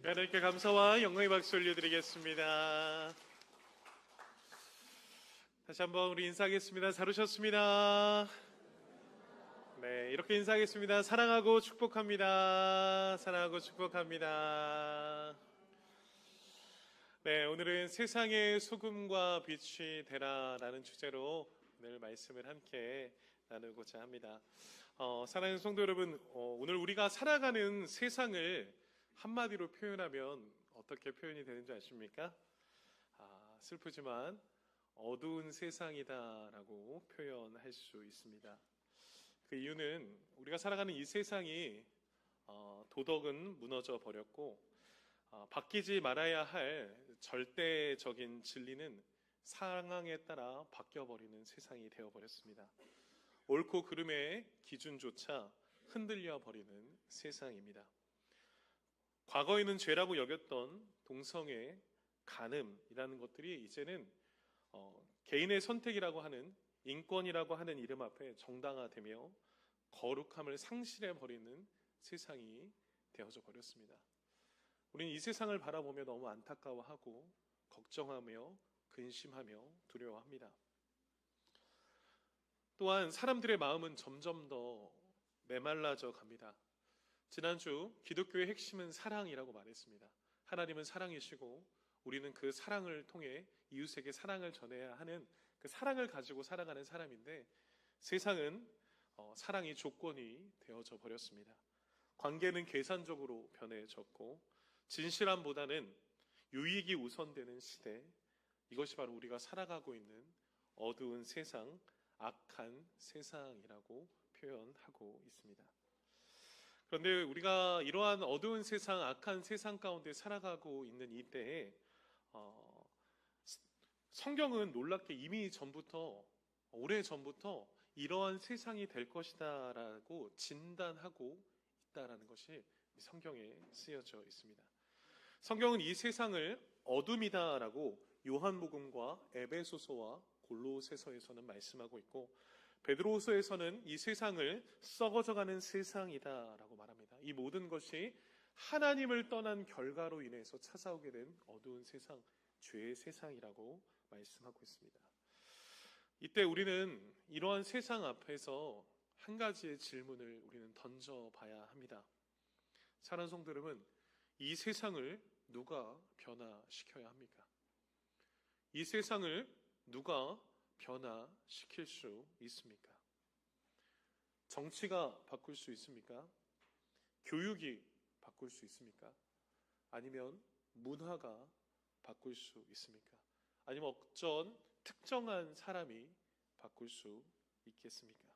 하나님께 감사와 영광의 박수 올려드리겠습니다. 다시 한번 우리 인사하겠습니다. 잘 오셨습니다. 네, 이렇게 인사하겠습니다. 사랑하고 축복합니다. 사랑하고 축복합니다. 네, 오늘은 세상의 소금과 빛이 되라라는 주제로 오늘 말씀을 함께 나누고자 합니다. 사랑하는 성도 여러분, 오늘 우리가 살아가는 세상을 한마디로 표현하면 어떻게 표현이 되는지 아십니까? 슬프지만 어두운 세상이다라고 표현할 수 있습니다. 그 이유는 우리가 살아가는 이 세상이 도덕은 무너져 버렸고 바뀌지 말아야 할 절대적인 진리는 상황에 따라 바뀌어버리는 세상이 되어버렸습니다. 옳고 그름의 기준조차 흔들려 버리는 세상입니다. 과거에는 죄라고 여겼던 동성애, 간음이라는 것들이 이제는 개인의 선택이라고 하는, 인권이라고 하는 이름 앞에 정당화되며 거룩함을 상실해버리는 세상이 되어져 버렸습니다. 우리는 이 세상을 바라보며 너무 안타까워하고 걱정하며 근심하며 두려워합니다. 또한 사람들의 마음은 점점 더 메말라져 갑니다. 지난주 기독교의 핵심은 사랑이라고 말했습니다. 하나님은 사랑이시고 우리는 그 사랑을 통해 이웃에게 사랑을 전해야 하는 그 사랑을 가지고 살아가는 사람인데, 세상은 사랑이 조건이 되어져 버렸습니다. 관계는 계산적으로 변해졌고 진실함보다는 유익이 우선되는 시대, 이것이 바로 우리가 살아가고 있는 어두운 세상, 악한 세상이라고 표현하고 있습니다. 그런데 우리가 이러한 어두운 세상, 악한 세상 가운데 살아가고 있는 이때에 성경은 놀랍게 이미 오래전부터 이러한 세상이 될 것이다 라고 진단하고 있다는 것이 성경에 쓰여져 있습니다. 성경은 이 세상을 어둠이다 라고 요한복음과 에베소서와 골로새서에서는 말씀하고 있고, 베드로후서에서는 이 세상을 썩어져가는 세상이다 라고 말합니다. 이 모든 것이 하나님을 떠난 결과로 인해서 찾아오게 된 어두운 세상, 죄의 세상이라고 말씀하고 있습니다. 이때 우리는 이러한 세상 앞에서 한 가지의 질문을 우리는 던져봐야 합니다. 사랑하는 성도 여러분, 이 세상을 누가 변화시켜야 합니까? 이 세상을 누가 변화시킬 수 있습니까? 정치가 바꿀 수 있습니까? 교육이 바꿀 수 있습니까? 아니면 문화가 바꿀 수 있습니까? 아니면 어떤 특정한 사람이 바꿀 수 있겠습니까?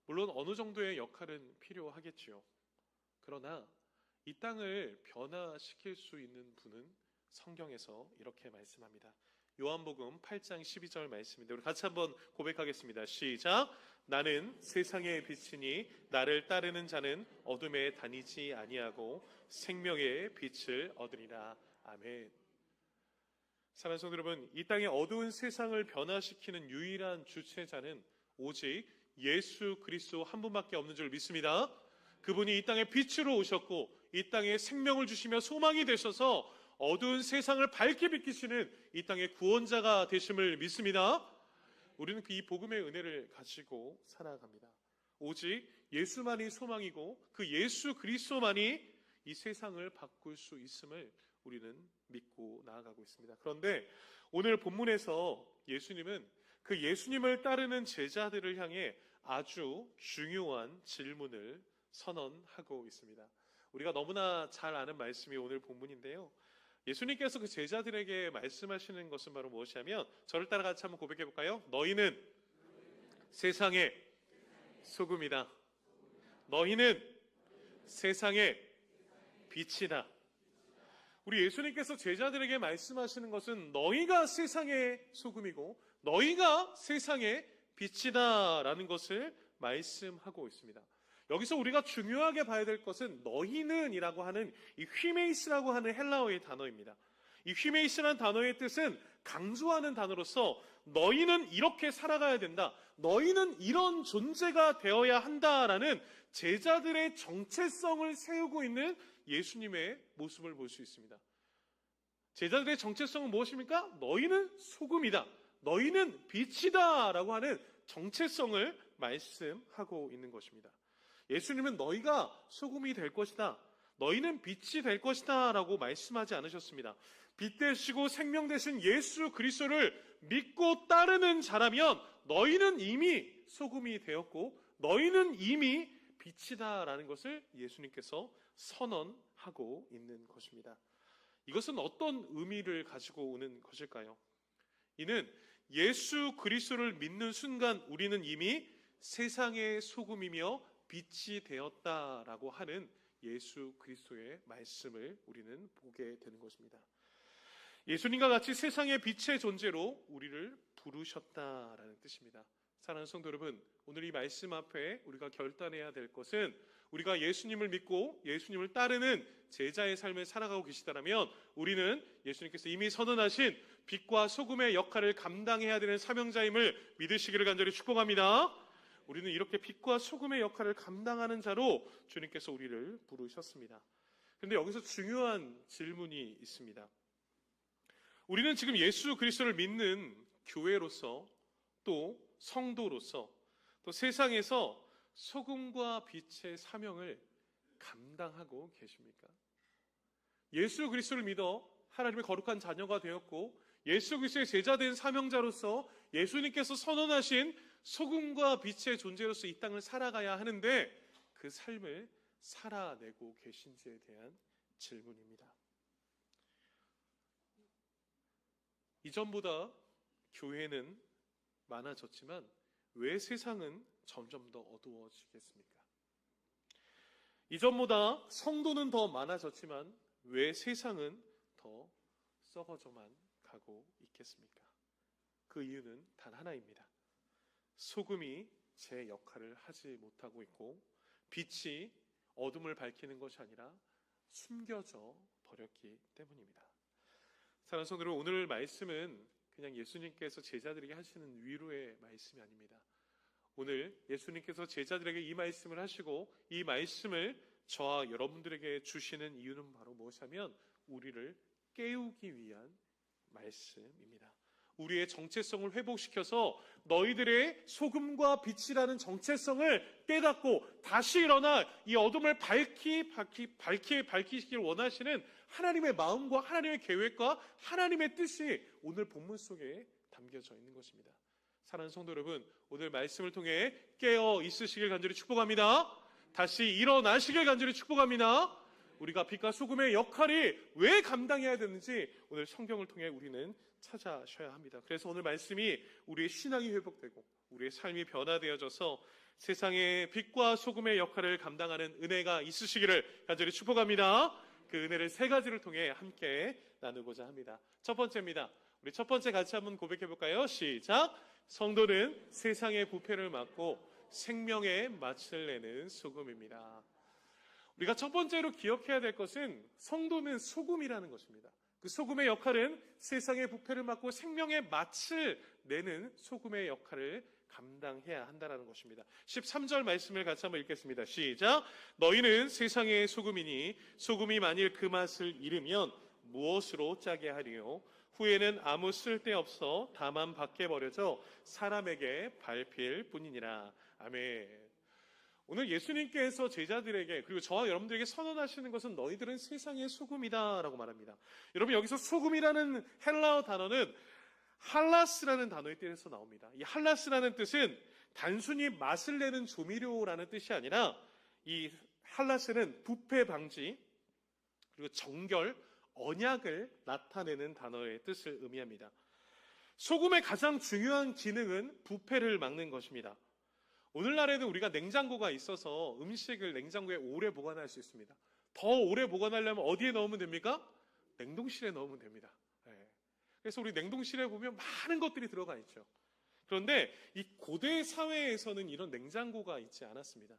물론 어느 정도의 역할은 필요하겠지요. 그러나 이 땅을 변화시킬 수 있는 분은 성경에서 이렇게 말씀합니다. 요한복음 8장 12절 말씀인데 우리 같이 한번 고백하겠습니다. 시작. 나는 세상의 빛이니 나를 따르는 자는 어둠에 다니지 아니하고 생명의 빛을 얻으리라. 아멘. 사랑하는 성도 여러분, 이 땅의 어두운 세상을 변화시키는 유일한 주체자는 오직 예수 그리스도 한 분밖에 없는 줄 믿습니다. 그분이 이 땅에 빛으로 오셨고 이 땅에 생명을 주시며 소망이 되셔서 어두운 세상을 밝게 비키시는 이 땅의 구원자가 되심을 믿습니다. 우리는 이 복음의 은혜를 가지고 살아갑니다. 오직 예수만이 소망이고 그 예수 그리스도만이 이 세상을 바꿀 수 있음을 우리는 믿고 나아가고 있습니다. 그런데 오늘 본문에서 예수님은 그 예수님을 따르는 제자들을 향해 아주 중요한 질문을 선언하고 있습니다. 우리가 너무나 잘 아는 말씀이 오늘 본문인데요. 예수님께서 그 제자들에게 말씀하시는 것은 바로 무엇이냐면, 저를 따라 같이 한번 고백해 볼까요? 너희는 세상의 소금이다. 너희는 세상의 빛이다. 우리 예수님께서 제자들에게 말씀하시는 것은 너희가 세상의 소금이고 너희가 세상의 빛이다 라는 것을 말씀하고 있습니다. 여기서 우리가 중요하게 봐야 될 것은 너희는 이라고 하는 이 휘메이스라고 하는 헬라어의 단어입니다. 이 휘메이스라는 단어의 뜻은 강조하는 단어로서 너희는 이렇게 살아가야 된다. 너희는 이런 존재가 되어야 한다라는 제자들의 정체성을 세우고 있는 예수님의 모습을 볼 수 있습니다. 제자들의 정체성은 무엇입니까? 너희는 소금이다. 너희는 빛이다. 라고 하는 정체성을 말씀하고 있는 것입니다. 예수님은 너희가 소금이 될 것이다. 너희는 빛이 될 것이다. 라고 말씀하지 않으셨습니다. 빛 되시고 생명 되신 예수 그리스도를 믿고 따르는 자라면 너희는 이미 소금이 되었고 너희는 이미 빛이다. 라는 것을 예수님께서 선언하고 있는 것입니다. 이것은 어떤 의미를 가지고 오는 것일까요? 이는 예수 그리스도를 믿는 순간 우리는 이미 세상의 소금이며 빛이 되었다라고 하는 예수 그리스도의 말씀을 우리는 보게 되는 것입니다. 예수님과 같이 세상의 빛의 존재로 우리를 부르셨다라는 뜻입니다. 사랑하는 성도 여러분, 오늘 이 말씀 앞에 우리가 결단해야 될 것은 우리가 예수님을 믿고 예수님을 따르는 제자의 삶을 살아가고 계시다면 우리는 예수님께서 이미 선언하신 빛과 소금의 역할을 감당해야 되는 사명자임을 믿으시기를 간절히 축복합니다. 우리는 이렇게 빛과 소금의 역할을 감당하는 자로 주님께서 우리를 부르셨습니다. 그런데 여기서 중요한 질문이 있습니다. 우리는 지금 예수 그리스도를 믿는 교회로서 또 성도로서 또 세상에서 소금과 빛의 사명을 감당하고 계십니까? 예수 그리스도를 믿어 하나님의 거룩한 자녀가 되었고 예수 그리스도의 제자된 사명자로서 예수님께서 선언하신 소금과 빛의 존재로서 이 땅을 살아가야 하는데 그 삶을 살아내고 계신지에 대한 질문입니다. 이전보다 교회는 많아졌지만 왜 세상은 점점 더 어두워지겠습니까? 이전보다 성도는 더 많아졌지만 왜 세상은 더 썩어져만 가고 있겠습니까? 그 이유는 단 하나입니다. 소금이 제 역할을 하지 못하고 있고 빛이 어둠을 밝히는 것이 아니라 숨겨져 버렸기 때문입니다. 사랑하는 성도 여러분, 오늘 말씀은 그냥 예수님께서 제자들에게 하시는 위로의 말씀이 아닙니다. 오늘 예수님께서 제자들에게 이 말씀을 하시고 이 말씀을 저와 여러분들에게 주시는 이유는 바로 무엇이냐면 우리를 깨우기 위한 말씀입니다. 우리의 정체성을 회복시켜서 너희들의 소금과 빛이라는 정체성을 깨닫고 다시 일어나 이 어둠을 밝히시길 원하시는 하나님의 마음과 하나님의 계획과 하나님의 뜻이 오늘 본문 속에 담겨져 있는 것입니다. 사랑하는 성도 여러분, 오늘 말씀을 통해 깨어 있으시길 간절히 축복합니다. 다시 일어나시길 간절히 축복합니다. 우리가 빛과 소금의 역할이 왜 감당해야 되는지 오늘 성경을 통해 우리는 찾아셔야 합니다. 그래서 오늘 말씀이 우리의 신앙이 회복되고 우리의 삶이 변화되어져서 세상의 빛과 소금의 역할을 감당하는 은혜가 있으시기를 간절히 축복합니다. 그 은혜를 세 가지를 통해 함께 나누고자 합니다. 첫 번째입니다. 우리 첫 번째 같이 한번 고백해 볼까요? 시작! 성도는 세상의 부패를 막고 생명의 맛을 내는 소금입니다. 우리가 첫 번째로 기억해야 될 것은 성도는 소금이라는 것입니다. 그 소금의 역할은 세상의 부패를 막고 생명의 맛을 내는 소금의 역할을 감당해야 한다는 것입니다. 13절 말씀을 같이 한번 읽겠습니다. 시작! 너희는 세상의 소금이니 소금이 만일 그 맛을 잃으면 무엇으로 짜게 하리요? 후에는 아무 쓸데없어 다만 밖에 버려져 사람에게 밟힐 뿐이니라. 아멘. 오늘 예수님께서 제자들에게 그리고 저와 여러분들에게 선언하시는 것은 너희들은 세상의 소금이다 라고 말합니다. 여러분, 여기서 소금이라는 헬라어 단어는 할라스라는 단어의 뜻에서 나옵니다. 이 할라스라는 뜻은 단순히 맛을 내는 조미료라는 뜻이 아니라 이 할라스는 부패 방지 그리고 정결, 언약을 나타내는 단어의 뜻을 의미합니다. 소금의 가장 중요한 기능은 부패를 막는 것입니다. 오늘날에는 우리가 냉장고가 있어서 음식을 냉장고에 오래 보관할 수 있습니다. 더 오래 보관하려면 어디에 넣으면 됩니까? 냉동실에 넣으면 됩니다. 그래서 우리 냉동실에 보면 많은 것들이 들어가 있죠. 그런데 이 고대 사회에서는 이런 냉장고가 있지 않았습니다.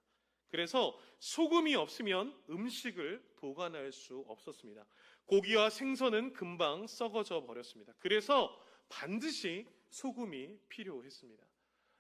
그래서 소금이 없으면 음식을 보관할 수 없었습니다. 고기와 생선은 금방 썩어져 버렸습니다. 그래서 반드시 소금이 필요했습니다.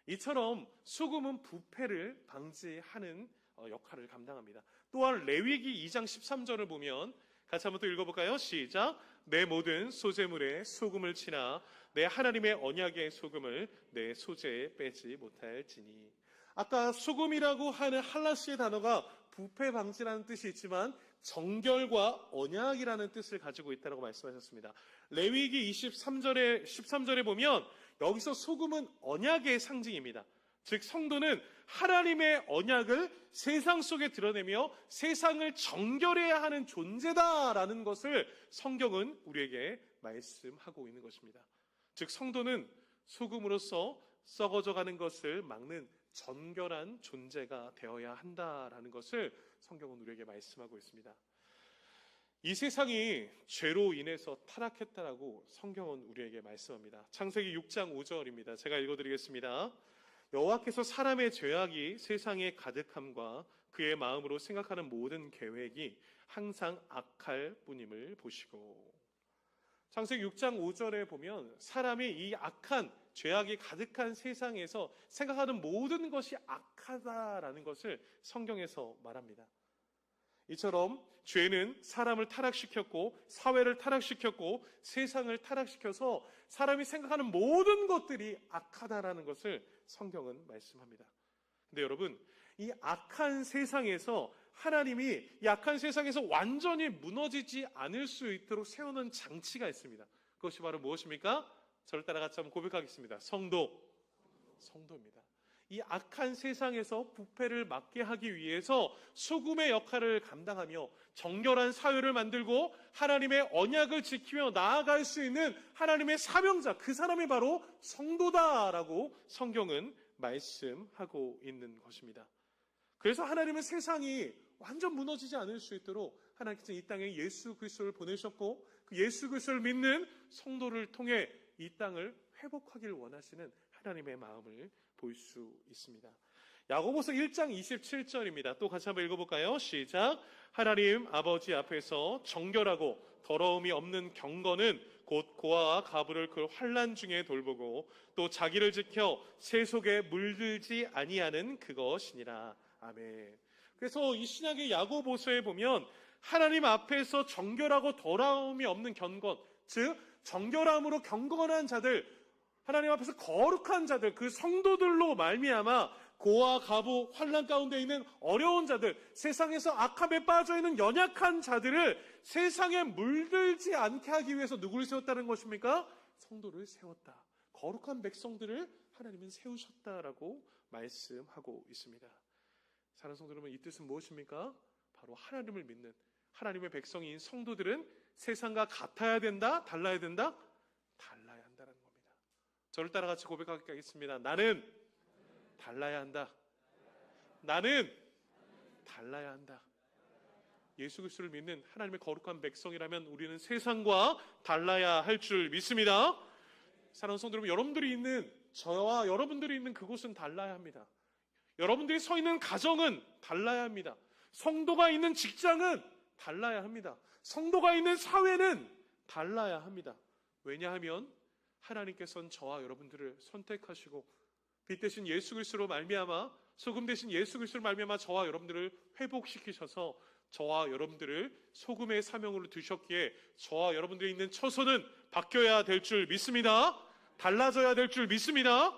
이처럼 소금은 부패를 방지하는 역할을 감당합니다. 또한 레위기 2장 13절을 보면 같이 한번 또 읽어볼까요? 시작. 내 모든 소재물에 소금을 치나 내 하나님의 언약의 소금을 내 소재에 빼지 못할지니. 아까 소금이라고 하는 할라스의 단어가 부패 방지라는 뜻이 있지만 정결과 언약이라는 뜻을 가지고 있다고 말씀하셨습니다. 레위기 13절에 보면 여기서 소금은 언약의 상징입니다. 즉 성도는 하나님의 언약을 세상 속에 드러내며 세상을 정결해야 하는 존재다라는 것을 성경은 우리에게 말씀하고 있는 것입니다. 즉 성도는 소금으로서 썩어져가는 것을 막는 정결한 존재가 되어야 한다라는 것을 성경은 우리에게 말씀하고 있습니다. 이 세상이 죄로 인해서 타락했다라고 성경은 우리에게 말씀합니다. 창세기 6장 5절입니다. 제가 읽어드리겠습니다. 여호와께서 사람의 죄악이 세상에 가득함과 그의 마음으로 생각하는 모든 계획이 항상 악할 뿐임을 보시고. 창세기 6장 5절에 보면 사람이 이 악한 죄악이 가득한 세상에서 생각하는 모든 것이 악하다라는 것을 성경에서 말합니다. 이처럼 죄는 사람을 타락시켰고 사회를 타락시켰고 세상을 타락시켜서 사람이 생각하는 모든 것들이 악하다라는 것을 성경은 말씀합니다. 근데 여러분, 이 악한 세상에서 하나님이 이 악한 세상에서 완전히 무너지지 않을 수 있도록 세우는 장치가 있습니다. 그것이 바로 무엇입니까? 저를 따라 같이 한번 고백하겠습니다. 성도입니다. 이 악한 세상에서 부패를 막게 하기 위해서 소금의 역할을 감당하며 정결한 사회를 만들고 하나님의 언약을 지키며 나아갈 수 있는 하나님의 사명자, 그 사람이 바로 성도다라고 성경은 말씀하고 있는 것입니다. 그래서 하나님은 세상이 완전 무너지지 않을 수 있도록 하나님께서 이 땅에 예수 그리스도를 보내셨고 그 예수 그리스도를 믿는 성도를 통해 이 땅을 회복하길 원하시는 하나님의 마음을 볼 수 있습니다. 야고보서 1장 27절입니다. 또 같이 한번 읽어볼까요? 시작. 하나님 아버지 앞에서 정결하고 더러움이 없는 경건은 곧 고아와 가부를 그 환난 중에 돌보고 또 자기를 지켜 새 속에 물들지 아니하는 그것이니라. 아멘. 그래서 이 신약의 야고보서에 보면 하나님 앞에서 정결하고 더러움이 없는 경건, 즉 정결함으로 경건한 자들, 하나님 앞에서 거룩한 자들, 그 성도들로 말미암아 고아, 가부, 환난 가운데 있는 어려운 자들, 세상에서 악함에 빠져있는 연약한 자들을 세상에 물들지 않게 하기 위해서 누구를 세웠다는 것입니까? 성도를 세웠다. 거룩한 백성들을 하나님은 세우셨다라고 말씀하고 있습니다. 사랑하는 성도 여러분, 이 뜻은 무엇입니까? 바로 하나님을 믿는 하나님의 백성인 성도들은 세상과 같아야 된다? 달라야 된다? 달라야 한다는 겁니다. 저를 따라 같이 고백하겠습니다. 나는 달라야 한다. 나는 달라야 한다. 예수 그리스도를 믿는 하나님의 거룩한 백성이라면 우리는 세상과 달라야 할 줄 믿습니다. 사랑하는 성도 여러분, 여러분들이 있는 저와 여러분들이 있는 그곳은 달라야 합니다. 여러분들이 서 있는 가정은 달라야 합니다. 성도가 있는 직장은 달라야 합니다. 성도가 있는 사회는 달라야 합니다. 왜냐하면 하나님께서는 저와 여러분들을 선택하시고 빛 대신 예수 그리스도로 말미암아 소금 대신 예수 그리스도로 말미암아 저와 여러분들을 회복시키셔서 저와 여러분들을 소금의 사명으로 두셨기에 저와 여러분들이 있는 처소는 바뀌어야 될 줄 믿습니다. 달라져야 될 줄 믿습니다.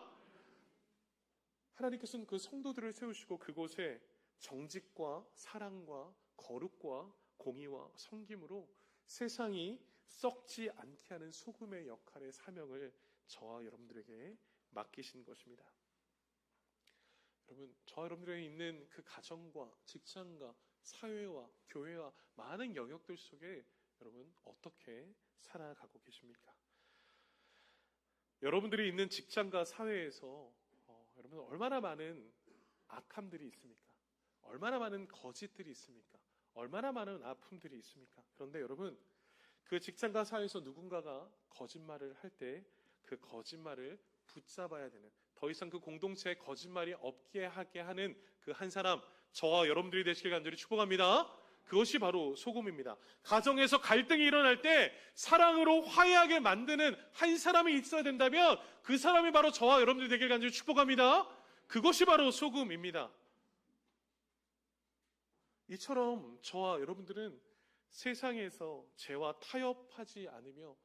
하나님께서는 그 성도들을 세우시고 그곳에 정직과 사랑과 거룩과 공의와 섬김으로 세상이 썩지 않게 하는 소금의 역할의 사명을 저와 여러분들에게 맡기신 것입니다. 여러분, 저와 여러분들이 있는 그 가정과 직장과 사회와 교회와 많은 영역들 속에 여러분 어떻게 살아가고 계십니까? 여러분들이 있는 직장과 사회에서 여러분 얼마나 많은 악함들이 있습니까? 얼마나 많은 거짓들이 있습니까? 얼마나 많은 아픔들이 있습니까? 그런데 여러분, 그 직장과 사회에서 누군가가 거짓말을 할 때 그 거짓말을 붙잡아야 되는, 더 이상 그 공동체에 거짓말이 없게 하게 하는 그 한 사람, 저와 여러분들이 되시길 간절히 축복합니다. 그것이 바로 소금입니다. 가정에서 갈등이 일어날 때 사랑으로 화해하게 만드는 한 사람이 있어야 된다면 그 사람이 바로 저와 여러분들이 되길 간절히 축복합니다. 그것이 바로 소금입니다. 이처럼 저와 여러분들은 세상에서 죄와 타협하지 않으며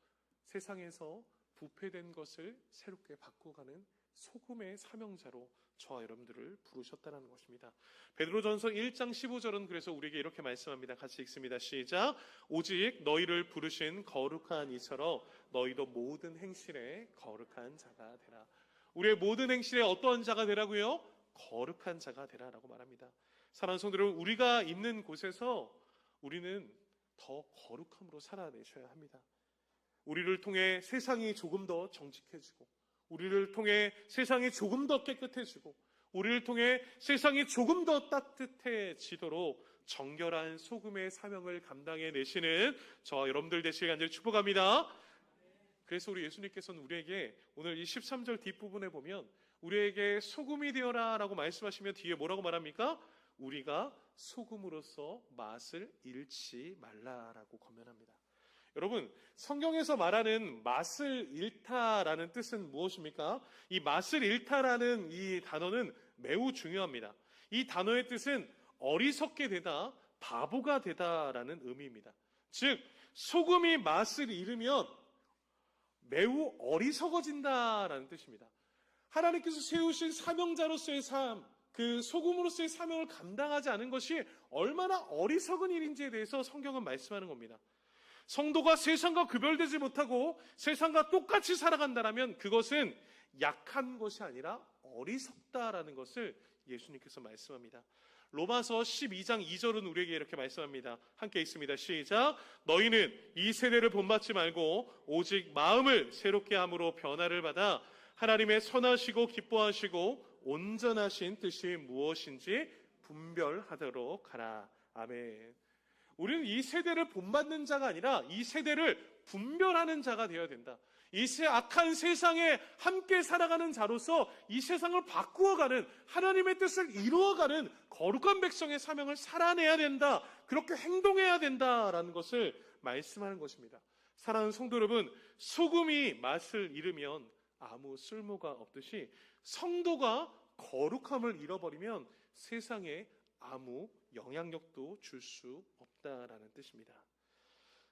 세상에서 부패된 것을 새롭게 바꿔가는 소금의 사명자로 저와 여러분들을 부르셨다는 것입니다. 베드로전서 1장 15절은 그래서 우리에게 이렇게 말씀합니다. 같이 읽습니다. 시작. 오직 너희를 부르신 거룩한 이처럼 너희도 모든 행실에 거룩한 자가 되라. 우리의 모든 행실에 어떠한 자가 되라고요? 거룩한 자가 되라라고 말합니다. 사랑하는 성도 여러분, 우리가 있는 곳에서 우리는 더 거룩함으로 살아내셔야 합니다. 우리를 통해 세상이 조금 더 정직해지고, 우리를 통해 세상이 조금 더 깨끗해지고, 우리를 통해 세상이 조금 더 따뜻해지도록 정결한 소금의 사명을 감당해 내시는 저와 여러분들 되시길 간절히 축복합니다. 그래서 우리 예수님께서는 우리에게 오늘 이 13절 뒷부분에 보면 우리에게 소금이 되어라 라고 말씀하시면 뒤에 뭐라고 말합니까? 우리가 소금으로서 맛을 잃지 말라라고 권면합니다. 여러분, 성경에서 말하는 맛을 잃다라는 뜻은 무엇입니까? 이 맛을 잃다라는 이 단어는 매우 중요합니다. 이 단어의 뜻은 어리석게 되다, 바보가 되다라는 의미입니다. 즉, 소금이 맛을 잃으면 매우 어리석어진다라는 뜻입니다. 하나님께서 세우신 사명자로서의 삶, 그 소금으로서의 사명을 감당하지 않은 것이 얼마나 어리석은 일인지에 대해서 성경은 말씀하는 겁니다. 성도가 세상과 구별되지 못하고 세상과 똑같이 살아간다면 그것은 약한 것이 아니라 어리석다라는 것을 예수님께서 말씀합니다. 로마서 12장 2절은 우리에게 이렇게 말씀합니다. 함께 읽습니다. 시작. 너희는 이 세대를 본받지 말고 오직 마음을 새롭게 함으로 변화를 받아 하나님의 선하시고 기뻐하시고 온전하신 뜻이 무엇인지 분별하도록 하라. 아멘. 우리는 이 세대를 본받는 자가 아니라 이 세대를 분별하는 자가 되어야 된다. 이 악한 세상에 함께 살아가는 자로서 이 세상을 바꾸어가는, 하나님의 뜻을 이루어가는 거룩한 백성의 사명을 살아내야 된다. 그렇게 행동해야 된다라는 것을 말씀하는 것입니다. 사랑하는 성도 여러분, 소금이 맛을 잃으면 아무 쓸모가 없듯이 성도가 거룩함을 잃어버리면 세상에 아무 영향력도 줄 수 없다라는 뜻입니다.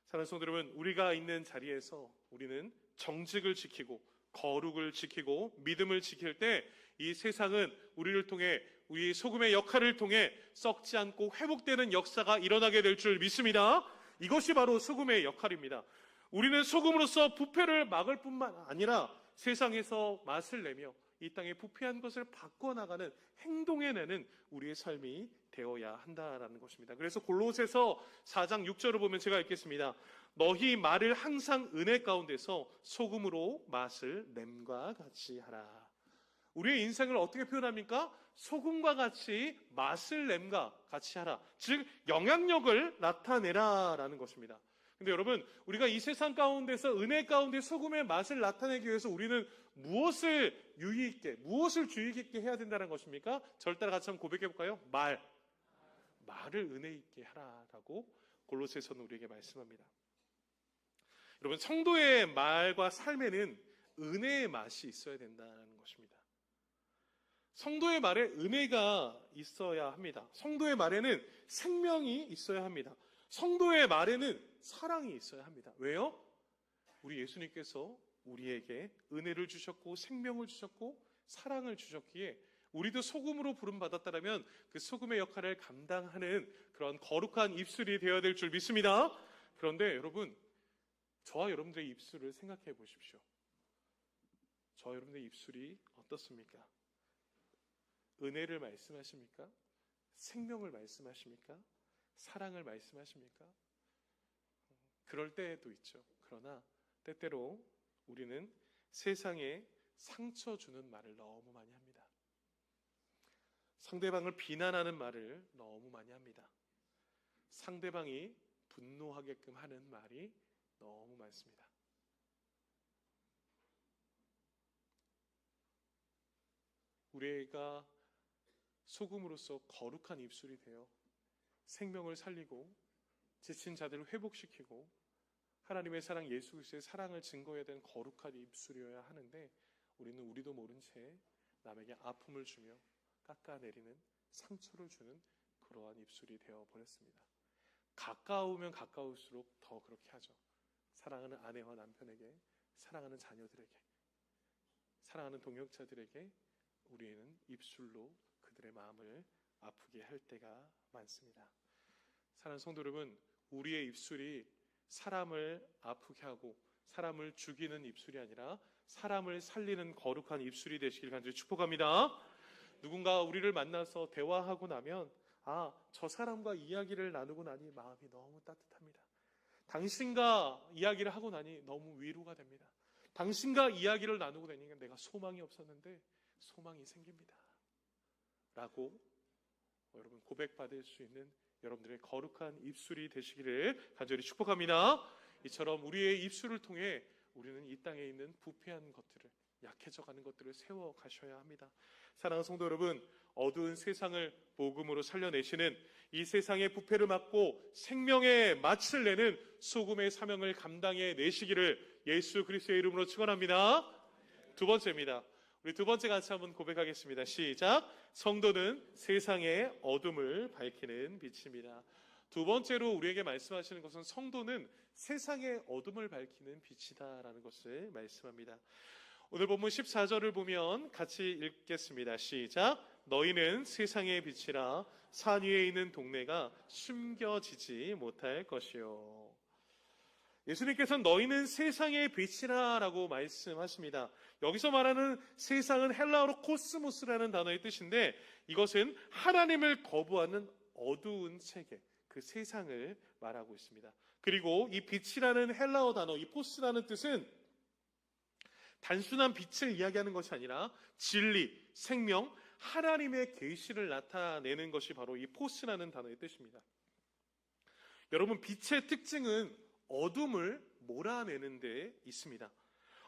사랑하는 성도 여러분, 우리가 있는 자리에서 우리는 정직을 지키고 거룩을 지키고 믿음을 지킬 때 이 세상은 우리를 통해, 우리 소금의 역할을 통해 썩지 않고 회복되는 역사가 일어나게 될 줄 믿습니다. 이것이 바로 소금의 역할입니다. 우리는 소금으로서 부패를 막을 뿐만 아니라 세상에서 맛을 내며 이 땅에 부패한 것을 바꿔나가는, 행동해내는 우리의 삶이 되어야 한다라는 것입니다. 그래서 골로새서 4장 6절을 보면 제가 읽겠습니다. 너희 말을 항상 은혜 가운데서 소금으로 맛을 냄과 같이 하라. 우리의 인생을 어떻게 표현합니까? 소금과 같이 맛을 냄과 같이 하라. 즉 영향력을 나타내라라는 것입니다. 근데 여러분, 우리가 이 세상 가운데서 은혜 가운데 소금의 맛을 나타내기 위해서 우리는 무엇을 유의 있게, 무엇을 주의 깊게 해야 된다는 것입니까? 저를 따라 같이 한번 고백해 볼까요? 말을 은혜 있게 하라라고 골로새서는 우리에게 말씀합니다. 여러분, 성도의 말과 삶에는 은혜의 맛이 있어야 된다는 것입니다. 성도의 말에 은혜가 있어야 합니다. 성도의 말에는 생명이 있어야 합니다. 성도의 말에는 사랑이 있어야 합니다. 왜요? 우리 예수님께서 우리에게 은혜를 주셨고 생명을 주셨고 사랑을 주셨기에 우리도 소금으로 부름받았다면 그 소금의 역할을 감당하는 그런 거룩한 입술이 되어야 될 줄 믿습니다. 그런데 여러분, 저와 여러분들의 입술을 생각해 보십시오. 저와 여러분들의 입술이 어떻습니까? 은혜를 말씀하십니까? 생명을 말씀하십니까? 사랑을 말씀하십니까? 그럴 때도 있죠. 그러나 때때로 우리는 세상에 상처 주는 말을 너무 많이 합니다. 상대방을 비난하는 말을 너무 많이 합니다. 상대방이 분노하게끔 하는 말이 너무 많습니다. 우리가 소금으로서 거룩한 입술이 되어 생명을 살리고 지친 자들을 회복시키고 하나님의 사랑, 예수 그리스도의 사랑을 증거해야 되는 거룩한 입술이어야 하는데, 우리는 우리도 모른 채 남에게 아픔을 주며 깎아내리는, 상처를 주는 그러한 입술이 되어버렸습니다. 가까우면 가까울수록 더 그렇게 하죠. 사랑하는 아내와 남편에게, 사랑하는 자녀들에게, 사랑하는 동역자들에게 우리는 입술로 그들의 마음을 아프게 할 때가 많습니다. 사랑하는 성도 여러분, 우리의 입술이 사람을 아프게 하고 사람을 죽이는 입술이 아니라 사람을 살리는 거룩한 입술이 되시길 간절히 축복합니다. 누군가 우리를 만나서 대화하고 나면 저 사람과 이야기를 나누고 나니 마음이 너무 따뜻합니다. 당신과 이야기를 하고 나니 너무 위로가 됩니다. 당신과 이야기를 나누고 다니니까 내가 소망이 없었는데 소망이 생깁니다. 라고 여러분 고백받을 수 있는 여러분들의 거룩한 입술이 되시기를 간절히 축복합니다. 이처럼 우리의 입술을 통해 우리는 이 땅에 있는 부패한 것들을, 약해져가는 것들을 세워가셔야 합니다. 사랑하는 성도 여러분, 어두운 세상을 복음으로 살려내시는, 이 세상의 부패를 막고 생명의 맛을 내는 소금의 사명을 감당해 내시기를 예수 그리스도의 이름으로 축원합니다. 두 번째입니다. 우리 두 번째 같이 한번 고백하겠습니다. 시작. 성도는 세상의 어둠을 밝히는 빛입니다. 두 번째로 우리에게 말씀하시는 것은 성도는 세상의 어둠을 밝히는 빛이다라는 것을 말씀합니다. 오늘 본문 14절을 보면 같이 읽겠습니다. 시작. 너희는 세상의 빛이라 산 위에 있는 동네가 숨겨지지 못할 것이요. 예수님께서는 너희는 세상의 빛이라 라고 말씀하십니다. 여기서 말하는 세상은 헬라어로 코스모스라는 단어의 뜻인데, 이것은 하나님을 거부하는 어두운 세계, 그 세상을 말하고 있습니다. 그리고 이 빛이라는 헬라어 단어, 이 포스라는 뜻은 단순한 빛을 이야기하는 것이 아니라 진리, 생명, 하나님의 계시를 나타내는 것이 바로 이 포스라는 단어의 뜻입니다. 여러분, 빛의 특징은 어둠을 몰아내는 데 있습니다.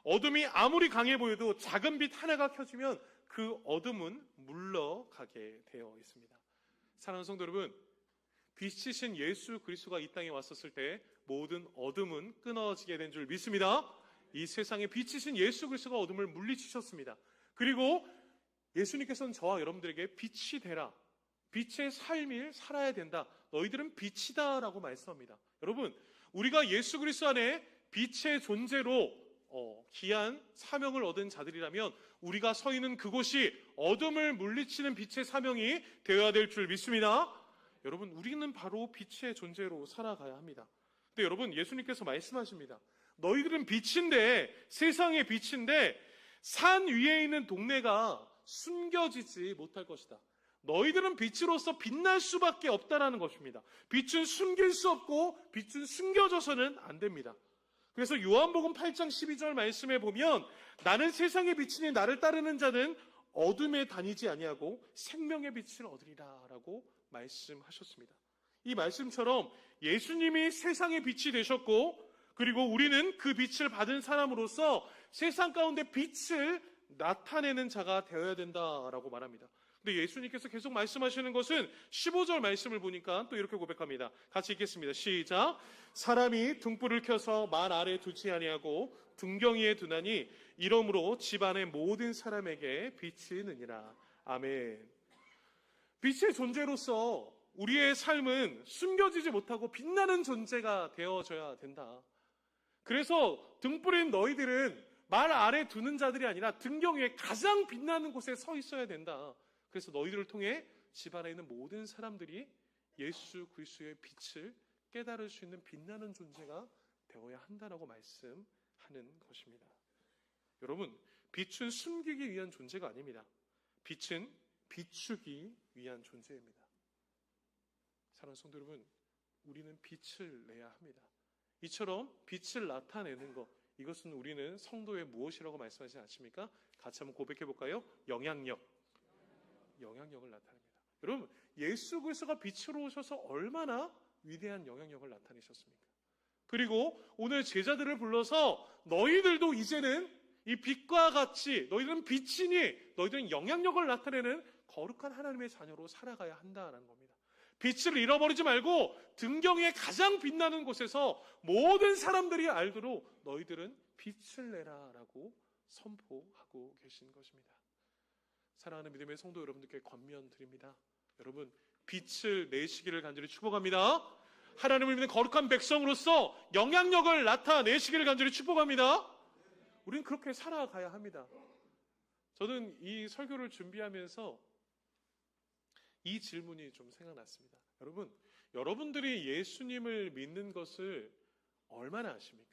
어둠이 아무리 강해 보여도 작은 빛 하나가 켜지면 그 어둠은 물러가게 되어 있습니다. 사랑하는 성도 여러분, 빛이신 예수 그리스도가 이 땅에 왔었을 때 모든 어둠은 끊어지게 된 줄 믿습니다. 이 세상에 빛이신 예수 그리스도가 어둠을 물리치셨습니다. 그리고 예수님께서는 저와 여러분들에게 빛이 되라, 빛의 삶을 살아야 된다, 너희들은 빛이다 라고 말씀합니다. 여러분, 우리가 예수 그리스도 안에 빛의 존재로 귀한 사명을 얻은 자들이라면 우리가 서 있는 그곳이 어둠을 물리치는 빛의 사명이 되어야 될 줄 믿습니다. 여러분, 우리는 바로 빛의 존재로 살아가야 합니다. 근데 여러분, 예수님께서 말씀하십니다. 너희들은 빛인데, 세상의 빛인데 산 위에 있는 동네가 숨겨지지 못할 것이다. 너희들은 빛으로서 빛날 수밖에 없다라는 것입니다. 빛은 숨길 수 없고 빛은 숨겨져서는 안 됩니다. 그래서 요한복음 8장 12절 말씀에 보면 나는 세상의 빛이니 나를 따르는 자는 어둠에 다니지 아니하고 생명의 빛을 얻으리라 라고 말씀하셨습니다. 이 말씀처럼 예수님이 세상의 빛이 되셨고, 그리고 우리는 그 빛을 받은 사람으로서 세상 가운데 빛을 나타내는 자가 되어야 된다라고 말합니다. 근데 예수님께서 계속 말씀하시는 것은 15절 말씀을 보니까 또 이렇게 고백합니다. 같이 읽겠습니다. 시작. 사람이 등불을 켜서 만 아래 두지 아니하고 등경이에 두나니 이러므로 집안의 모든 사람에게 빛이 느니라. 아멘. 빛의 존재로서 우리의 삶은 숨겨지지 못하고 빛나는 존재가 되어져야 된다. 그래서 등불인 너희들은 말 아래 두는 자들이 아니라 등경 위에 가장 빛나는 곳에 서 있어야 된다. 그래서 너희들을 통해 집안에 있는 모든 사람들이 예수 그리스도의 빛을 깨달을 수 있는 빛나는 존재가 되어야 한다라고 말씀하는 것입니다. 여러분, 빛은 숨기기 위한 존재가 아닙니다. 빛은 비추기 위한 존재입니다. 사랑하는 성도 여러분, 우리는 빛을 내야 합니다. 이처럼 빛을 나타내는 것, 이것은 우리는 성도의 무엇이라고 말씀하지 않습니까? 같이 한번 고백해 볼까요? 영향력을 나타냅니다. 여러분, 예수 그리스도가 빛으로 오셔서 얼마나 위대한 영향력을 나타내셨습니까? 그리고 오늘 제자들을 불러서 너희들도 이제는 이 빛과 같이, 너희들은 빛이니 너희들은 영향력을 나타내는 거룩한 하나님의 자녀로 살아가야 한다는 겁니다. 빛을 잃어버리지 말고 등경에 가장 빛나는 곳에서 모든 사람들이 알도록 너희들은 빛을 내라 라고 선포하고 계신 것입니다. 사랑하는 믿음의 성도 여러분들께 권면드립니다. 여러분, 빛을 내시기를 간절히 축복합니다. 하나님을 믿는 거룩한 백성으로서 영향력을 나타내시기를 간절히 축복합니다. 우리는 그렇게 살아가야 합니다. 저는 이 설교를 준비하면서 이 질문이 좀 생각났습니다. 여러분, 여러분들이 예수님을 믿는 것을 얼마나 아십니까?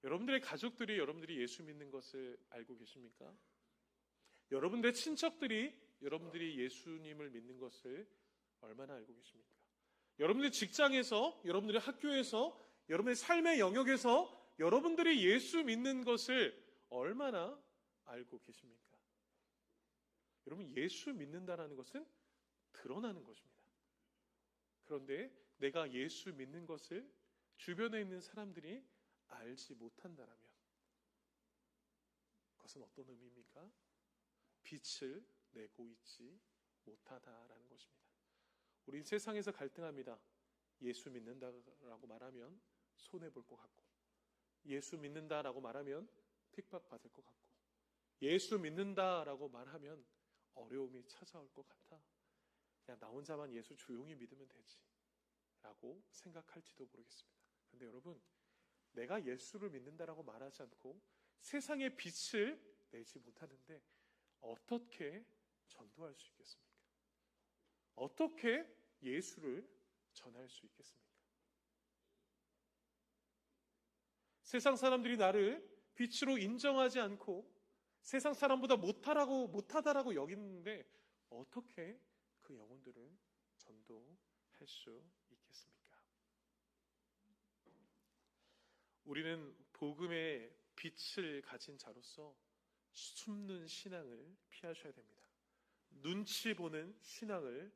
여러분들의 가족들이 여러분들이 예수 믿는 것을 알고 계십니까? 여러분들의 친척들이 여러분들이 예수님을 믿는 것을 얼마나 알고 계십니까? 여러분들의 직장에서, 여러분들의 학교에서, 여러분의 삶의 영역에서 여러분들이 예수 믿는 것을 얼마나 알고 계십니까? 여러분, 예수 믿는다는 것은 드러나는 것입니다. 그런데 내가 예수 믿는 것을 주변에 있는 사람들이 알지 못한다면 그것은 어떤 의미입니까? 빛을 내고 있지 못하다라는 것입니다. 우린 세상에서 갈등합니다. 예수 믿는다라고 말하면 손해볼 것 같고, 예수 믿는다라고 말하면 핍박받을 것 같고, 예수 믿는다라고 말하면 어려움이 찾아올 것 같아. 그냥 나 혼자만 예수 조용히 믿으면 되지 라고 생각할지도 모르겠습니다. 그런데 여러분, 내가 예수를 믿는다라고 말하지 않고 세상의 빛을 내지 못하는데 어떻게 전도할 수 있겠습니까? 어떻게 예수를 전할 수 있겠습니까? 세상 사람들이 나를 빛으로 인정하지 않고 세상 사람보다 못하다라고 여기는데 어떻게 그 영혼들을 전도할 수 있겠습니까? 우리는 복음의 빛을 가진 자로서 숨는 신앙을 피하셔야 됩니다. 눈치 보는 신앙을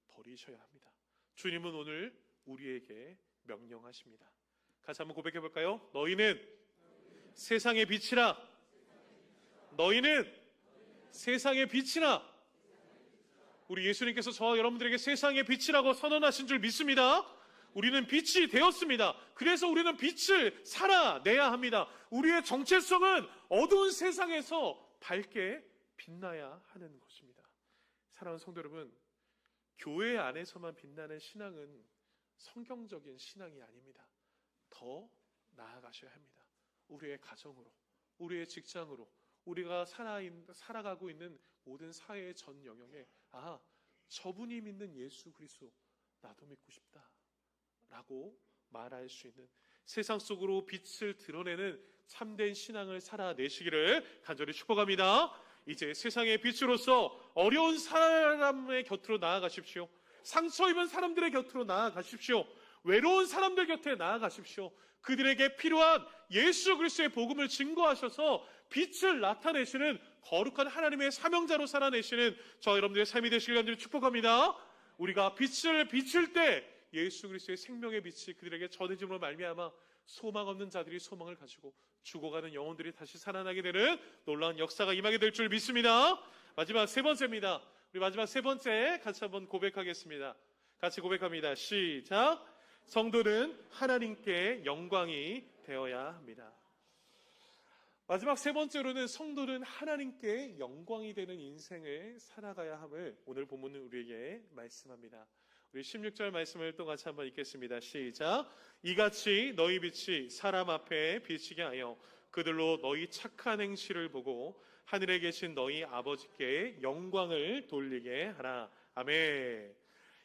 버리셔야 합니다. 주님은 오늘 우리에게 명령하십니다. 같이 한번 고백해 볼까요? 너희는 세상의 빛이라. 너희는 세상의 빛이라. 우리 예수님께서 저와 여러분들에게 세상의 빛이라고 선언하신 줄 믿습니다. 우리는 빛이 되었습니다. 그래서 우리는 빛을 살아내야 합니다. 우리의 정체성은 어두운 세상에서 밝게 빛나야 하는 것입니다. 사랑하는 성도 여러분, 교회 안에서만 빛나는 신앙은 성경적인 신앙이 아닙니다. 더 나아가셔야 합니다. 우리의 가정으로, 우리의 직장으로, 우리가 살아가고 있는 모든 사회의 전 영역에 저분이 믿는 예수 그리스도 나도 믿고 싶다 라고 말할 수 있는, 세상 속으로 빛을 드러내는 참된 신앙을 살아내시기를 간절히 축복합니다. 이제 세상의 빛으로서 어려운 사람의 곁으로 나아가십시오. 상처 입은 사람들의 곁으로 나아가십시오. 외로운 사람들 곁에 나아가십시오. 그들에게 필요한 예수 그리스도의 복음을 증거하셔서 빛을 나타내시는 거룩한 하나님의 사명자로 살아내시는 저와 여러분들의 삶이 되시길 간절히 축복합니다. 우리가 빛을 비출 때 예수 그리스도의 생명의 빛이 그들에게 전해짐으로 말미암아 소망 없는 자들이 소망을 가지고 죽어가는 영혼들이 다시 살아나게 되는 놀라운 역사가 임하게 될 줄 믿습니다. 마지막 세 번째입니다. 우리 마지막 세 번째 같이 한번 고백하겠습니다. 같이 고백합니다. 시작. 성도는 하나님께 영광이 되어야 합니다. 마지막 세 번째로는 성도는 하나님께 영광이 되는 인생을 살아가야 함을 오늘 본문은 우리에게 말씀합니다. 우리 16절 말씀을 또 같이 한번 읽겠습니다. 시작. 이같이 너희 빛이 사람 앞에 비치게 하여 그들로 너희 착한 행실을 보고 하늘에 계신 너희 아버지께 영광을 돌리게 하라. 아멘.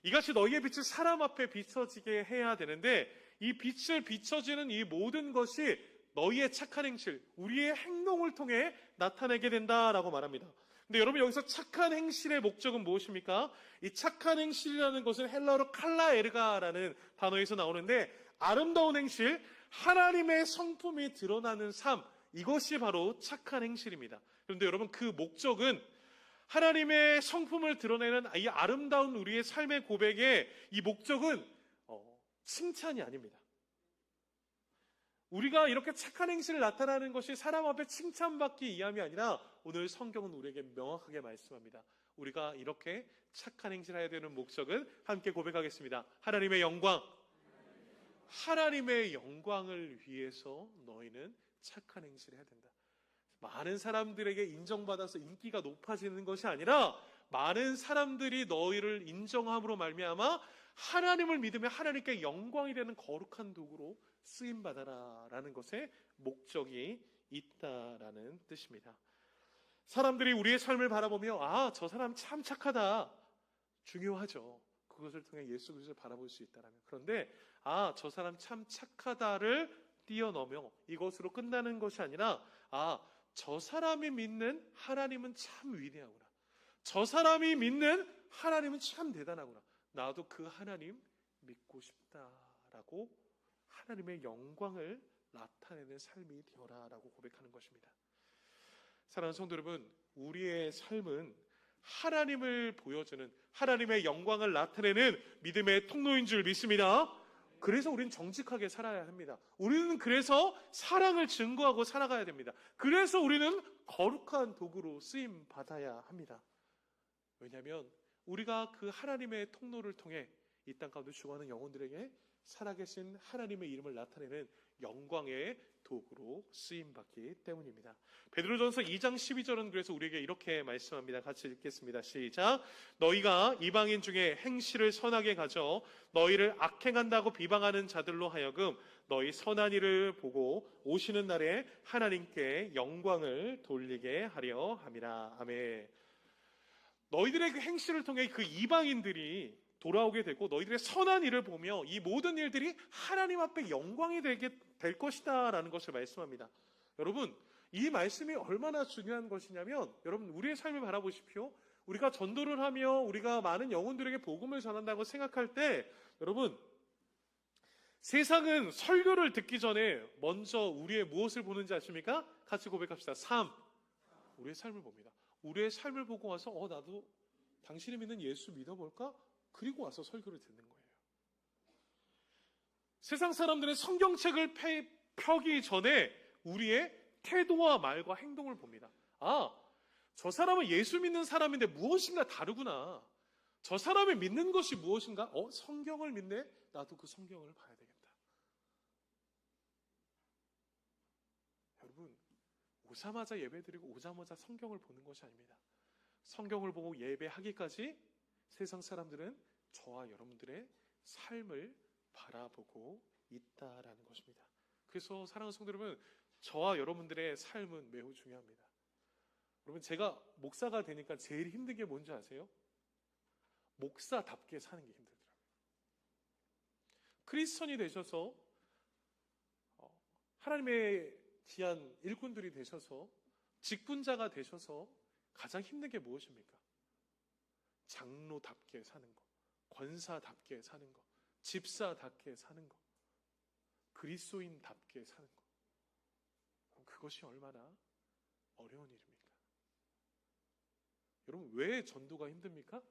이같이 너희의 빛을 사람 앞에 비춰지게 해야 되는데 이 빛을 비춰지는 이 모든 것이 너희의 착한 행실, 우리의 행동을 통해 나타내게 된다라고 말합니다. 근데 여러분, 여기서 착한 행실의 목적은 무엇입니까? 이 착한 행실이라는 것은 헬라어로 칼라에르가라는 단어에서 나오는데 아름다운 행실, 하나님의 성품이 드러나는 삶, 이것이 바로 착한 행실입니다. 그런데 여러분, 그 목적은 하나님의 성품을 드러내는 이 아름다운 우리의 삶의 고백의 이 목적은 칭찬이 아닙니다. 우리가 이렇게 착한 행실을 나타나는 것이 사람 앞에 칭찬받기 위함이 아니라 오늘 성경은 우리에게 명확하게 말씀합니다. 우리가 이렇게 착한 행실을 해야 되는 목적은 함께 고백하겠습니다. 하나님의 영광. 하나님의 영광을 위해서 너희는 착한 행실을 해야 된다. 많은 사람들에게 인정받아서 인기가 높아지는 것이 아니라 많은 사람들이 너희를 인정함으로 말미암아 하나님을 믿으며 하나님께 영광이 되는 거룩한 도구로 쓰임받아라 라는 것에 목적이 있다라는 뜻입니다. 사람들이 우리의 삶을 바라보며 아, 저 사람 참 착하다. 중요하죠. 그것을 통해 예수 그리스도를 바라볼 수 있다라면. 그런데 아, 저 사람 참 착하다를 뛰어넘어 이것으로 끝나는 것이 아니라 아, 저 사람이 믿는 하나님은 참 위대하구나. 저 사람이 믿는 하나님은 참 대단하구나. 나도 그 하나님 믿고 싶다라고 하나님의 영광을 나타내는 삶이 되어라라고 고백하는 것입니다. 사랑하는 성도 여러분, 우리의 삶은 하나님을 보여주는 하나님의 영광을 나타내는 믿음의 통로인 줄 믿습니다. 그래서 우리는 정직하게 살아야 합니다. 우리는 그래서 사랑을 증거하고 살아가야 됩니다. 그래서 우리는 거룩한 도구로 쓰임 받아야 합니다. 왜냐하면 우리가 그 하나님의 통로를 통해 이 땅 가운데 죽어가는 영혼들에게 살아계신 하나님의 이름을 나타내는 영광의 도구로 쓰임받기 때문입니다. 베드로전서 2장 12절은 그래서 우리에게 이렇게 말씀합니다. 같이 읽겠습니다. 시작. 너희가 이방인 중에 행실을 선하게 가져 너희를 악행한다고 비방하는 자들로 하여금 너희 선한 일을 보고 오시는 날에 하나님께 영광을 돌리게 하려 함이라. 아멘. 너희들의 그 행실을 통해 그 이방인들이 돌아오게 되고 너희들의 선한 일을 보며 이 모든 일들이 하나님 앞에 영광이 되게 될 것이다 라는 것을 말씀합니다. 여러분, 이 말씀이 얼마나 중요한 것이냐면 여러분, 우리의 삶을 바라보십시오. 우리가 전도를 하며 우리가 많은 영혼들에게 복음을 전한다고 생각할 때 여러분, 세상은 설교를 듣기 전에 먼저 우리의 무엇을 보는지 아십니까? 같이 고백합시다. 삶. 우리의 삶을 봅니다. 우리의 삶을 보고 와서 나도 당신이 믿는 예수 믿어볼까? 그리고 와서 설교를 듣는 거예요. 세상 사람들은 성경책을 펴기 전에 우리의 태도와 말과 행동을 봅니다. 아, 저 사람은 예수 믿는 사람인데 무엇인가 다르구나. 저 사람이 믿는 것이 무엇인가? 성경을 믿네? 나도 그 성경을 봐야 되겠다. 여러분, 오자마자 예배드리고 오자마자 성경을 보는 것이 아닙니다. 성경을 보고 예배하기까지 세상 사람들은 저와 여러분들의 삶을 바라보고 있다라는 것입니다. 그래서 사랑하는 성도 여러분, 저와 여러분들의 삶은 매우 중요합니다. 여러분, 제가 목사가 되니까 제일 힘든 게 뭔지 아세요? 목사답게 사는 게 힘들더라고요. 크리스천이 되셔서 하나님의 귀한 일꾼들이 되셔서 직분자가 되셔서 가장 힘든 게 무엇입니까? 장로답게 사는 것, 권사답게 사는 것, 집사답게 사는 것, 그리스도인답게 사는 것. 그것이 얼마나 어려운 일입니까? 여러분, 왜 전도가 힘듭니까?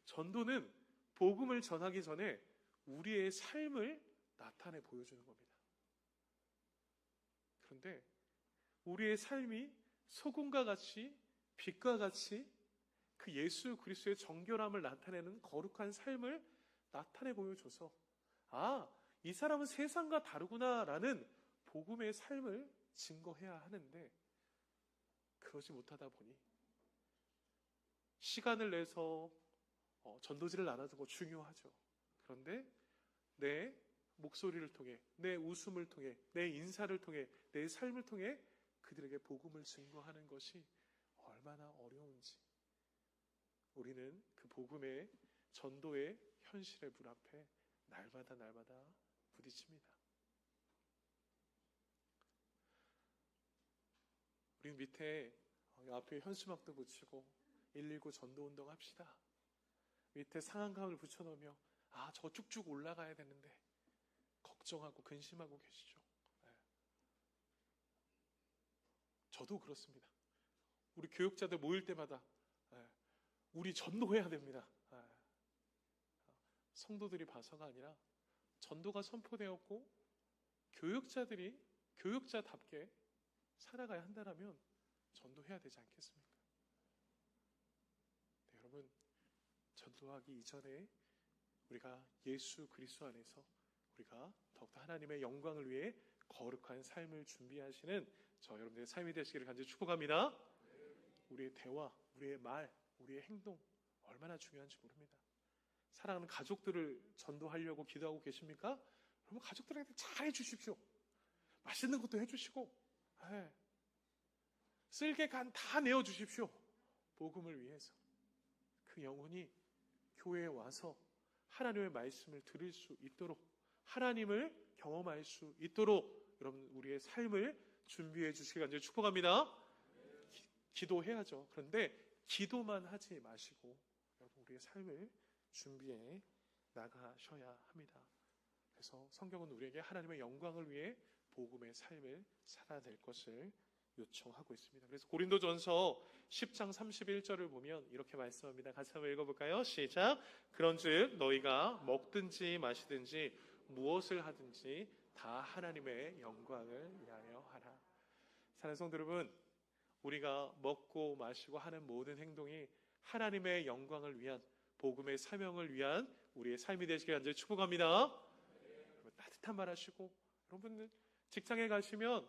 전도는 복음을 전하기 전에 우리의 삶을 나타내 보여주는 겁니다. 그런데 우리의 삶이 소금과 같이 빛과 같이 그 예수 그리스도의 정결함을 나타내는 거룩한 삶을 나타내 보여줘서 아, 이 사람은 세상과 다르구나라는 복음의 삶을 증거해야 하는데 그러지 못하다 보니 시간을 내서 전도지를 나눠주고 중요하죠. 그런데 내 목소리를 통해, 내 웃음을 통해, 내 인사를 통해, 내 삶을 통해 그들에게 복음을 증거하는 것이 얼마나 어려운지 우리는 그 복음의 전도의 현실의 문 앞에 날마다 부딪힙니다. 우리 밑에 앞에 현수막도 붙이고 119 전도운동 합시다. 밑에 상한감을 붙여놓으며 저 쭉쭉 올라가야 되는데 걱정하고 근심하고 계시죠. 네. 저도 그렇습니다. 우리 교육자들 모일 때마다 우리 전도해야 됩니다. 성도들이 봐서가 아니라 전도가 선포되었고 교육자들이 교육자답게 살아가야 한다면 전도해야 되지 않겠습니까? 네, 여러분, 전도하기 이전에 우리가 예수 그리스도 안에서 우리가 더욱더 하나님의 영광을 위해 거룩한 삶을 준비하시는 저 여러분들의 삶이 되시기를 간절히 축복합니다. 우리의 대화, 우리의 말, 우리의 행동 얼마나 중요한지 모릅니다. 사랑하는 가족들을 전도하려고 기도하고 계십니까? 여러분, 가족들한테 잘 해주십시오. 맛있는 것도 해주시고, 쓸개 간 다 내어주십시오. 복음을 위해서. 그 영혼이 교회에 와서 하나님의 말씀을 들을 수 있도록, 하나님을 경험할 수 있도록 여러분 우리의 삶을 준비해 주시길 간절히 축복합니다. 기도해야죠. 그런데 기도만 하지 마시고 여러분 우리의 삶을 준비해 나가셔야 합니다. 그래서 성경은 우리에게 하나님의 영광을 위해 복음의 삶을 살아낼 것을 요청하고 있습니다. 그래서 고린도전서 10장 31절을 보면 이렇게 말씀합니다. 같이 한번 읽어볼까요? 시작. 그런즉 너희가 먹든지 마시든지 무엇을 하든지 다 하나님의 영광을 위하여 하라. 사랑하는 성도 여러분, 우리가 먹고 마시고 하는 모든 행동이 하나님의 영광을 위한, 복음의 사명을 위한 우리의 삶이 되시길 간절히 축복합니다. 따뜻한 말 하시고, 여러분 직장에 가시면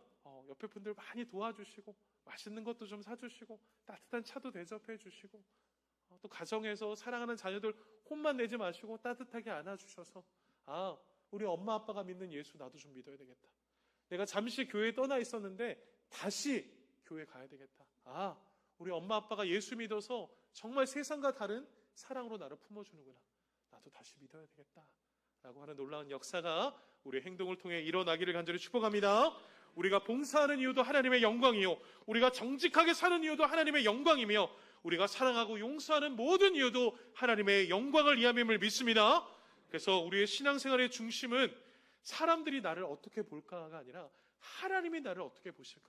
옆에 분들 많이 도와주시고 맛있는 것도 좀 사주시고 따뜻한 차도 대접해 주시고, 또 가정에서 사랑하는 자녀들 혼만 내지 마시고 따뜻하게 안아주셔서, 우리 엄마 아빠가 믿는 예수 나도 좀 믿어야 되겠다. 내가 잠시 교회에 떠나 있었는데 다시 교회 가야 되겠다. 우리 엄마 아빠가 예수 믿어서 정말 세상과 다른 사랑으로 나를 품어주는구나. 나도 다시 믿어야 되겠다. 라고 하는 놀라운 역사가 우리의 행동을 통해 일어나기를 간절히 축복합니다. 우리가 봉사하는 이유도 하나님의 영광이요, 우리가 정직하게 사는 이유도 하나님의 영광이며, 우리가 사랑하고 용서하는 모든 이유도 하나님의 영광을 위함임을 믿습니다. 그래서 우리의 신앙생활의 중심은 사람들이 나를 어떻게 볼까가 아니라 하나님이 나를 어떻게 보실까,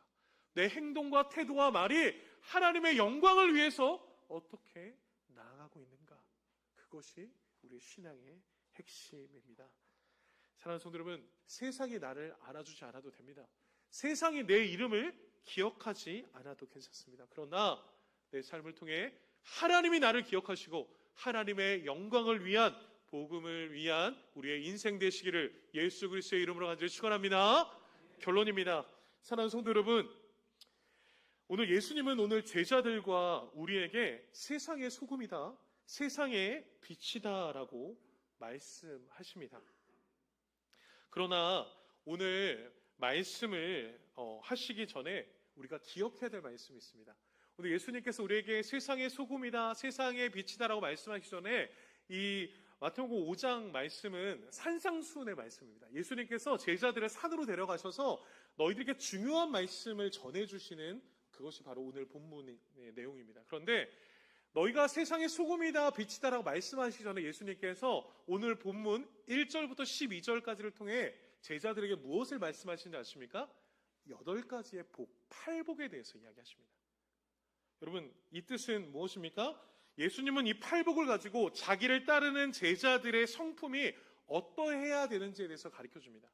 내 행동과 태도와 말이 하나님의 영광을 위해서 어떻게 나아가고 있는가, 그것이 우리의 신앙의 핵심입니다. 사랑하는 성도 여러분, 세상이 나를 알아주지 않아도 됩니다. 세상이 내 이름을 기억하지 않아도 괜찮습니다. 그러나 내 삶을 통해 하나님이 나를 기억하시고 하나님의 영광을 위한, 복음을 위한 우리의 인생 되시기를 예수 그리스도의 이름으로 간절히 축원합니다. 결론입니다. 사랑하는 성도 여러분, 오늘 예수님은 오늘 제자들과 우리에게 세상의 소금이다, 세상의 빛이다 라고 말씀하십니다. 그러나 오늘 말씀을 하시기 전에 우리가 기억해야 될 말씀이 있습니다. 오늘 예수님께서 우리에게 세상의 소금이다, 세상의 빛이다 라고 말씀하시기 전에 이 마태복음 5장 말씀은 산상수훈의 말씀입니다. 예수님께서 제자들을 산으로 데려가셔서 너희들에게 중요한 말씀을 전해주시는, 그것이 바로 오늘 본문의 내용입니다. 그런데 너희가 세상의 소금이다, 빛이다 라고 말씀하시기 전에 예수님께서 오늘 본문 1절부터 12절까지를 통해 제자들에게 무엇을 말씀하시는지 아십니까? 8가지의 복, 8복에 대해서 이야기하십니다. 여러분, 이 뜻은 무엇입니까? 예수님은 이 8복을 가지고 자기를 따르는 제자들의 성품이 어떠해야 되는지에 대해서 가르쳐줍니다.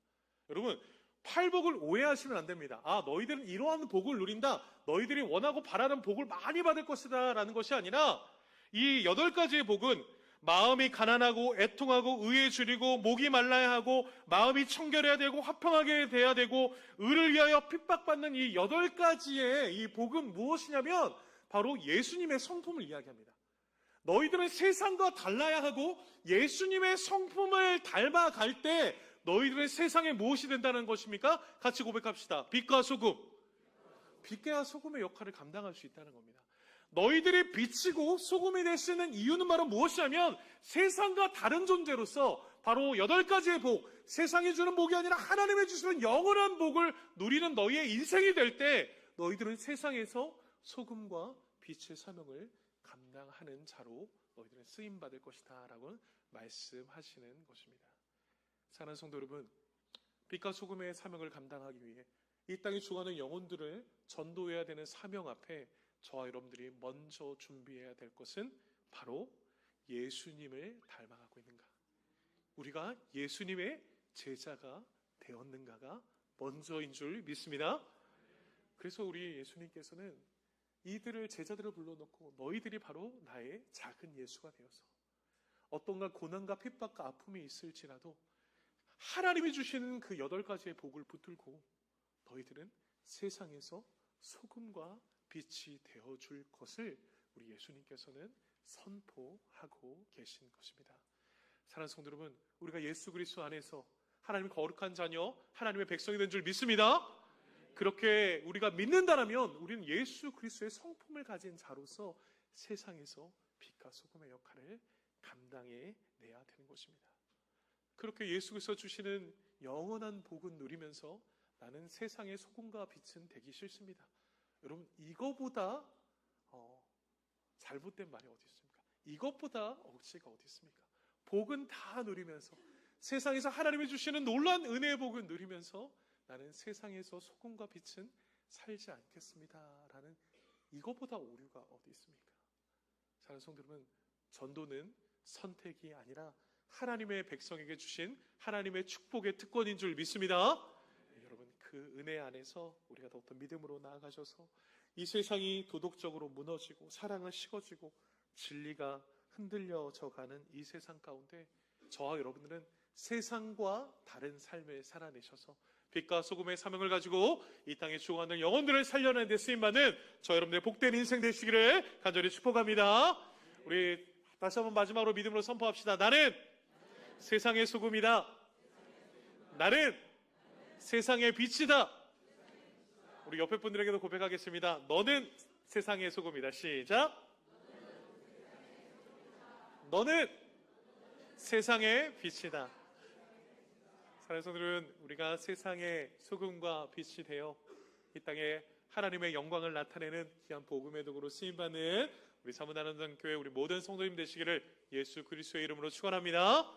여러분, 8복을 오해하시면 안 됩니다. 너희들은 이러한 복을 누린다, 너희들이 원하고 바라는 복을 많이 받을 것이다 라는 것이 아니라, 이 8가지의 복은 마음이 가난하고 애통하고 의에 줄이고 목이 말라야 하고 마음이 청결해야 되고 화평하게 돼야 되고 의를 위하여 핍박받는 이 8가지의 이 복은 무엇이냐면 바로 예수님의 성품을 이야기합니다. 너희들은 세상과 달라야 하고 예수님의 성품을 닮아갈 때 너희들은 세상에 무엇이 된다는 것입니까? 같이 고백합시다. 빛과 소금. 빛과 소금의 역할을 감당할 수 있다는 겁니다. 너희들이 빛이고 소금이 될 수 있는 이유는 바로 무엇이냐면 세상과 다른 존재로서 바로 8가지의 복, 세상이 주는 복이 아니라 하나님이 주시는 영원한 복을 누리는 너희의 인생이 될 때 너희들은 세상에서 소금과 빛의 사명을 감당하는 자로 너희들은 쓰임받을 것이다 라고 말씀하시는 것입니다. 사랑하는 성도 여러분, 빛과 소금의 사명을 감당하기 위해 이 땅에 죽어가는 영혼들을 전도해야 되는 사명 앞에 저와 여러분들이 먼저 준비해야 될 것은 바로 예수님을 닮아가고 있는가, 우리가 예수님의 제자가 되었는가가 먼저인 줄 믿습니다. 그래서 우리 예수님께서는 이들을 제자들을 불러놓고 너희들이 바로 나의 작은 예수가 되어서 어떤가 고난과 핍박과 아픔이 있을지라도 하나님이 주시는 그 8가지의 복을 붙들고 너희들은 세상에서 소금과 빛이 되어줄 것을 우리 예수님께서는 선포하고 계신 것입니다. 사랑하는 성도 여러분, 우리가 예수 그리스도 안에서 하나님의 거룩한 자녀, 하나님의 백성이 된 줄 믿습니다. 그렇게 우리가 믿는다면 우리는 예수 그리스도의 성품을 가진 자로서 세상에서 빛과 소금의 역할을 감당해 내야 되는 것입니다. 그렇게 예수 그리스도 주시는 영원한 복은 누리면서 나는 세상의 소금과 빛은 되기 싫습니다. 여러분, 이거보다 잘못된 말이 어디 있습니까? 이것보다 억지가 어디 있습니까? 복은 다 누리면서 세상에서 하나님이 주시는 놀라운 은혜의 복을 누리면서 나는 세상에서 소금과 빛은 살지 않겠습니다 라는 이것보다 오류가 어디 있습니까? 사랑하는 성도 여러분, 전도는 선택이 아니라 하나님의 백성에게 주신 하나님의 축복의 특권인 줄 믿습니다. 여러분, 그 은혜 안에서 우리가 더욱더 믿음으로 나아가셔서 이 세상이 도덕적으로 무너지고 사랑은 식어지고 진리가 흔들려져 가는 이 세상 가운데 저와 여러분들은 세상과 다른 삶을 살아내셔서 빛과 소금의 사명을 가지고 이 땅에 죽어가는 영혼들을 살려내는 데 쓰임받는 저 여러분들의 복된 인생 되시기를 간절히 축복합니다. 우리 다시 한번 마지막으로 믿음으로 선포합시다. 나는 세상의 소금이다. 나는 세상의 빛이다. 우리 옆에 분들에게도 고백하겠습니다. 너는 세상의 소금이다. 시작. 너는 세상의 빛이다. 사랑하는 성도들은 우리가 세상의 소금과 빛이 되어 이 땅에 하나님의 영광을 나타내는 귀한 복음의 도구로 쓰임받는 우리 사무나눔교회 우리 모든 성도님 되시기를 예수 그리스도의 이름으로 축원합니다.